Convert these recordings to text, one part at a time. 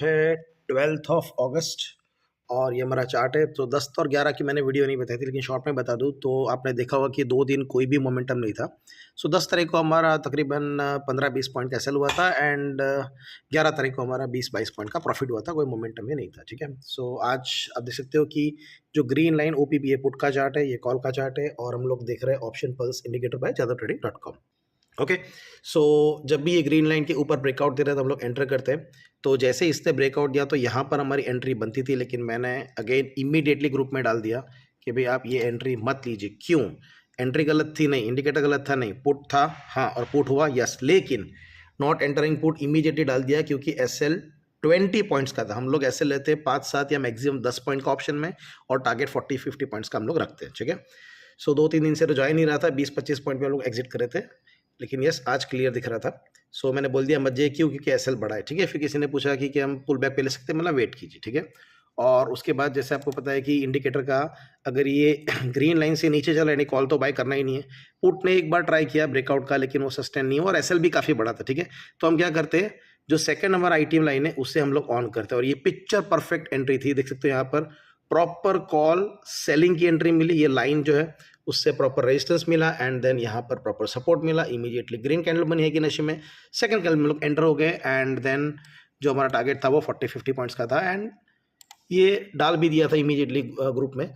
है 12 अगस्त और ये हमारा चार्ट है। तो 10 और 11 की मैंने वीडियो नहीं बताई थी, लेकिन शॉर्ट में बता दूं तो आपने देखा होगा कि 2 दिन कोई भी मोमेंटम नहीं था। सो 10 तारीख को हमारा तकरीबन 15-20 पॉइंट का सेल हुआ था एंड 11 तारीख को हमारा 20-22 पॉइंट का प्रॉफिट हुआ था, कोई मोमेंटम ही नहीं था। ठीक है, सो आज आप देख सकते हो कि जो ग्रीन लाइन OPP ये पुट का चार्ट है, ये कॉल का चार्ट है और हम लोग देख रहे हैं ऑप्शन पल्स इंडिकेटर बाय ज़्यादा ओके। सो जब भी ये ग्रीन लाइन के ऊपर ब्रेकआउट दे रहा है तो हम लोग एंटर करते हैं। तो जैसे इसने ब्रेकआउट दिया तो यहाँ पर हमारी एंट्री बनती थी, लेकिन मैंने अगेन इमीडिएटली ग्रुप में डाल दिया कि भाई आप ये एंट्री मत लीजिए। क्यों? एंट्री गलत थी नहीं, इंडिकेटर गलत था नहीं, पुट था हाँ, और पुट हुआ यस, लेकिन नॉट एंटरिंग पुट इमीडिएटली डाल दिया क्योंकि SL 20 पॉइंट्स का था। हम लोग SL लेते हैं 5-7 या मैक्सिमम 10 पॉइंट का ऑप्शन में और टारगेट 40-50 पॉइंट्स का हम लोग रखते हैं। ठीक है, सो 2-3 दिन से तो जा ही नहीं रहा था, 20-25 पॉइंट पे हम लोग एग्जिट करे थे, लेकिन यस आज क्लियर दिख रहा था। सो मैंने बोल दिया मत जाइए, क्यों? क्योंकि SL बड़ा है। ठीक है, फिर किसी ने पूछा कि हम पुल बैक पे ले सकते हैं, मतलब वेट कीजिए। ठीक है, और उसके बाद जैसे आपको पता है कि इंडिकेटर का अगर ये ग्रीन लाइन से नीचे चला यानी कॉल तो बाय करना ही नहीं है। पुट ने एक बार ट्राई किया ब्रेकआउट का, लेकिन वो सस्टेन नहीं हुआ और SL भी काफ़ी बड़ा था। ठीक है, तो हम क्या करते हैं, जो सेकंड हमारा ITM लाइन है उससे हम लोग ऑन करते हैं और ये पिक्चर परफेक्ट एंट्री थी। देख सकते हो यहाँ पर प्रॉपर कॉल सेलिंग की एंट्री मिली, ये लाइन जो है उससे प्रॉपर रेजिस्टेंस मिला एंड देन यहाँ पर प्रॉपर सपोर्ट मिला। इमीडिएटली ग्रीन कैंडल बनी है कि नशे में, सेकंड कैंडल में लोग एंटर हो गए एंड देन जो हमारा टारगेट था वो 40-50 पॉइंट्स का था एंड ये डाल भी दिया था इमीडिएटली ग्रुप में,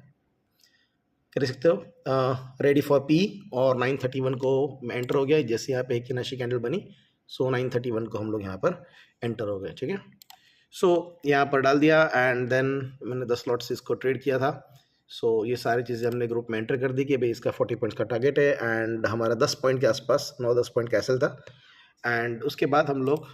कर सकते हो रेडी फॉर P और 931 को एंटर हो गया। जैसे यहाँ पे एक नशी कैंडल बनी, सो 931 को हम लोग यहाँ पर एंटर हो गए। ठीक है, सो यहाँ पर डाल दिया एंड देन मैंने 10 लॉट्स इसको ट्रेड किया था। सो ये सारी चीज़ें हमने ग्रुप में एंटर कर दी कि भाई इसका 40 पॉइंट्स का टारगेट है एंड हमारा 10 पॉइंट के आसपास 9-10 पॉइंट का SL था एंड उसके बाद हम लोग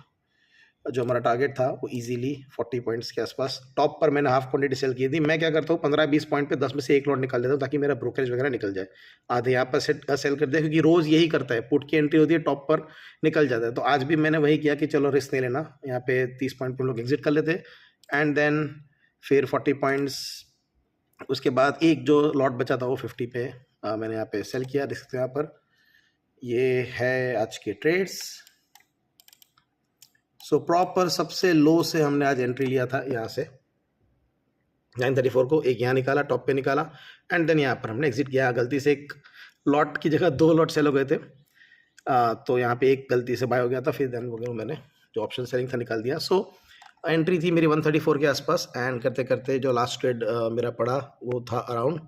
जो हमारा टारगेट था वो इजीली 40 पॉइंट्स के आसपास, टॉप पर मैंने हाफ क्वांटिटी सेल की थी। मैं क्या करता हूँ 15-20 पॉइंट पे 10 में से एक लॉट निकाल देता हूँ ताकि मेरा ब्रोकरेज वगैरह निकल जाए। आधे यहाँ पर सेल कर दिया क्योंकि रोज़ यही करता है, पुट की एंट्री होती है टॉप पर निकल जाता है। तो आज भी मैंने वही किया कि चलो रिस्क नहीं लेना, यहाँ पे 30 पॉइंट पर हम लोग एग्जिट कर लेते एंड देन फिर 40 पॉइंट्स, उसके बाद एक जो लॉट बचा था वो 50 पे मैंने यहाँ पे सेल किया। देख सकते हैं यहाँ पर ये है आज के ट्रेड्स। सो प्रॉपर सबसे लो से हमने आज एंट्री लिया था, यहाँ से 934 को एक यहाँ निकाला, टॉप पे निकाला एंड देन यहाँ पर हमने एग्जिट किया। गलती से एक लॉट की जगह 2 लॉट सेल हो गए थे, तो यहाँ पे एक गलती से बाय हो गया था, फिर देन वगैरह मैंने जो ऑप्शन सेलिंग था निकाल दिया। सो एंट्री थी मेरी 134 के आसपास एंड करते करते जो लास्ट ट्रेड मेरा पड़ा वो था अराउंड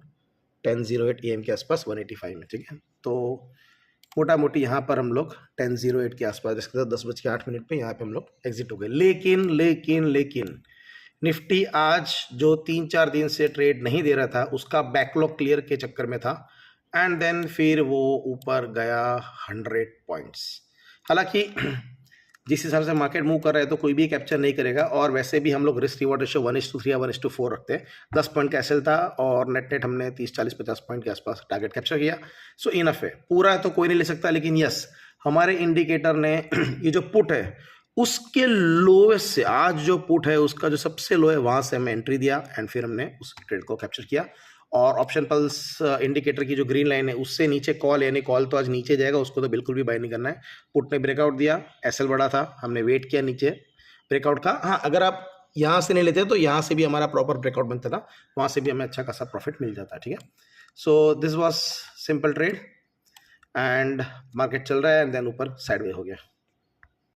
10:08 AM के आसपास 185 में। ठीक है, तो मोटा मोटी यहाँ पर हम लोग 10:08 के आसपास, जिसके साथ 10:08 पे यहाँ पे हम लोग एग्जिट हो गए। लेकिन निफ्टी आज जो 3-4 दिन से ट्रेड नहीं दे रहा था उसका बैकलॉग क्लियर के चक्कर में था एंड देन फिर वो ऊपर गया 100 पॉइंट्स। हालांकि जिस हिसाब से मार्केट मूव कर रहा है तो कोई भी कैप्चर नहीं करेगा और वैसे भी हम लोग रिस्क रिवॉर्ड रेशियो 1:3 या 1:4 रखते हैं। 10 पॉइंट का SL था और नेट हमने 30-40-50 पॉइंट के आसपास टारगेट कैप्चर किया। सो इनफ है, पूरा तो कोई नहीं ले सकता, लेकिन यस हमारे इंडिकेटर ने ये जो पुट है उसके लोएस्ट से, आज जो पुट है उसका जो सबसे लो है वहाँ से हमें एंट्री दिया एंड फिर हमने उस ट्रेड को कैप्चर किया। और ऑप्शन पल्स इंडिकेटर की जो ग्रीन लाइन है उससे नीचे कॉल, यानी कॉल तो आज नीचे जाएगा, उसको तो बिल्कुल भी बाय नहीं करना है। पुट ने ब्रेकआउट दिया, SL बड़ा था, हमने वेट किया नीचे ब्रेकआउट का। हाँ, अगर आप यहाँ से नहीं लेते तो यहाँ से भी हमारा प्रॉपर ब्रेकआउट बनता था, वहाँ से भी हमें अच्छा खासा प्रॉफिट मिल जाता है। ठीक है, so this was simple trade and market चल रहा है एंड देन ऊपर साइडवे हो गया।